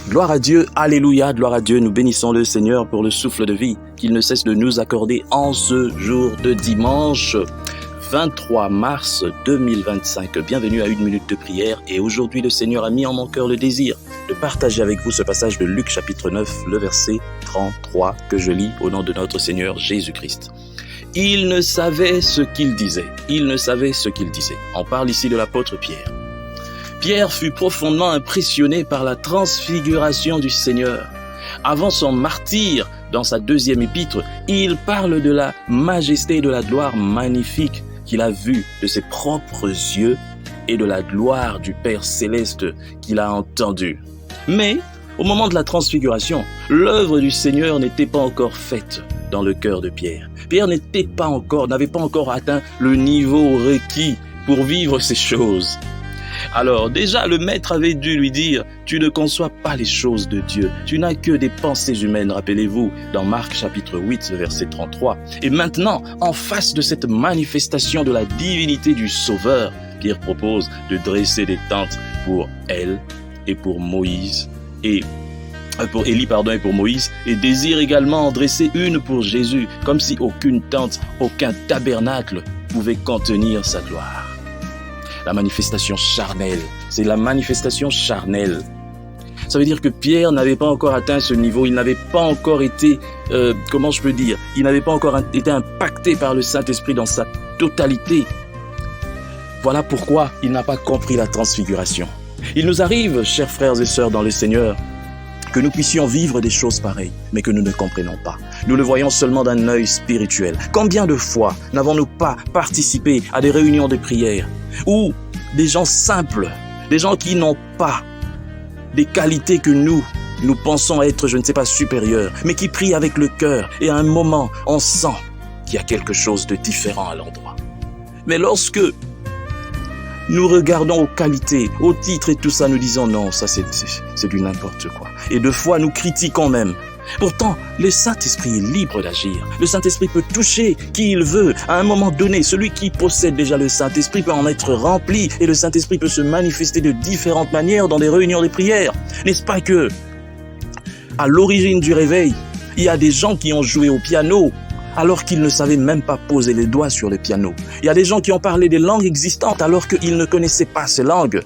Gloire à Dieu, alléluia, gloire à Dieu, nous bénissons le Seigneur pour le souffle de vie qu'il ne cesse de nous accorder en ce jour de dimanche 23 mars 2025. Bienvenue à une minute de prière et aujourd'hui le Seigneur a mis en mon cœur le désir de partager avec vous ce passage de Luc chapitre 9, le verset 33 que je lis au nom de notre Seigneur Jésus-Christ. Il ne savait ce qu'il disait, On parle ici de l'apôtre Pierre. Pierre fut profondément impressionné par la transfiguration du Seigneur. Avant son martyre, dans sa deuxième épître, il parle de la majesté et de la gloire magnifique qu'il a vue de ses propres yeux et de la gloire du Père céleste qu'il a entendue. Mais, au moment de la transfiguration, l'œuvre du Seigneur n'était pas encore faite dans le cœur de Pierre. Pierre n'avait pas encore atteint le niveau requis pour vivre ces choses. Alors déjà le maître avait dû lui dire « Tu ne conçois pas les choses de Dieu, tu n'as que des pensées humaines », rappelez-vous, dans Marc chapitre 8, verset 33. Et maintenant, en face de cette manifestation de la divinité du Sauveur, Pierre propose de dresser des tentes pour elle et pour Moïse, pour Élie et pour Moïse, et désire également en dresser une pour Jésus, comme si aucune tente, aucun tabernacle pouvait contenir sa gloire. La manifestation charnelle, c'est la manifestation charnelle. Ça veut dire que Pierre n'avait pas encore atteint ce niveau, il n'avait pas encore été, il n'avait pas encore été impacté par le Saint-Esprit dans sa totalité. Voilà pourquoi il n'a pas compris la transfiguration. Il nous arrive, chers frères et sœurs dans le Seigneur, que nous puissions vivre des choses pareilles, mais que nous ne comprenons pas. Nous le voyons seulement d'un œil spirituel. Combien de fois n'avons-nous pas participé à des réunions de prière où des gens simples, des gens qui n'ont pas des qualités que nous pensons être, supérieurs, mais qui prient avec le cœur et à un moment, on sent qu'il y a quelque chose de différent à l'endroit. Mais lorsque nous regardons aux qualités, aux titres et tout ça, nous disons non, ça c'est du n'importe quoi. Et de fois, nous critiquons même. Pourtant, le Saint-Esprit est libre d'agir. Le Saint-Esprit peut toucher qui il veut. À un moment donné, celui qui possède déjà le Saint-Esprit peut en être rempli et le Saint-Esprit peut se manifester de différentes manières dans des réunions de prière. N'est-ce pas que, à l'origine du réveil, il y a des gens qui ont joué au piano alors qu'ils ne savaient même pas poser les doigts sur le piano. Il y a des gens qui ont parlé des langues existantes alors qu'ils ne connaissaient pas ces langues.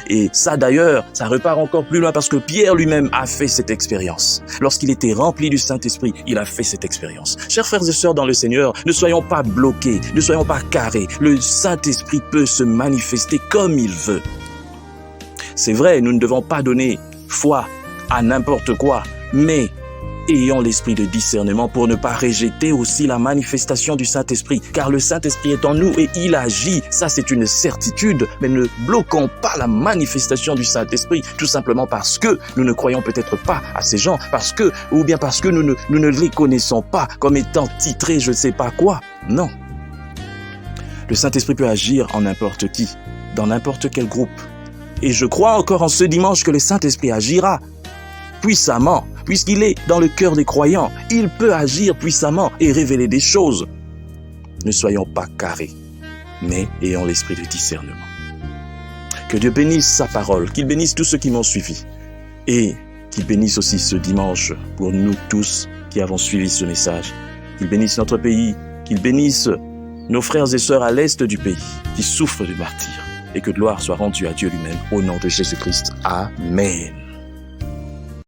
Et ça d'ailleurs, ça repart encore plus loin parce que Pierre lui-même a fait cette expérience. Lorsqu'il était rempli du Saint-Esprit, il a fait cette expérience. Chers frères et sœurs dans le Seigneur, ne soyons pas bloqués, ne soyons pas carrés. Le Saint-Esprit peut se manifester comme il veut. C'est vrai, nous ne devons pas donner foi à n'importe quoi, mais ayons l'esprit de discernement pour ne pas rejeter aussi la manifestation du Saint-Esprit, car le Saint-Esprit est en nous et il agit, ça c'est une certitude, mais ne bloquons pas la manifestation du Saint-Esprit, tout simplement parce que nous ne croyons peut-être pas à ces gens, parce que nous ne les connaissons pas comme étant titrés je ne sais pas quoi. Non. Le Saint-Esprit peut agir en n'importe qui, dans n'importe quel groupe. Et je crois encore en ce dimanche que le Saint-Esprit agira puissamment, puisqu'il est dans le cœur des croyants. Il peut agir puissamment et révéler des choses. Ne soyons pas carrés, mais ayons l'esprit de discernement. Que Dieu bénisse sa parole, qu'il bénisse tous ceux qui m'ont suivi et qu'il bénisse aussi ce dimanche pour nous tous qui avons suivi ce message. Qu'il bénisse notre pays, qu'il bénisse nos frères et sœurs à l'est du pays qui souffrent du martyre et que gloire soit rendue à Dieu lui-même au nom de Jésus-Christ. Amen.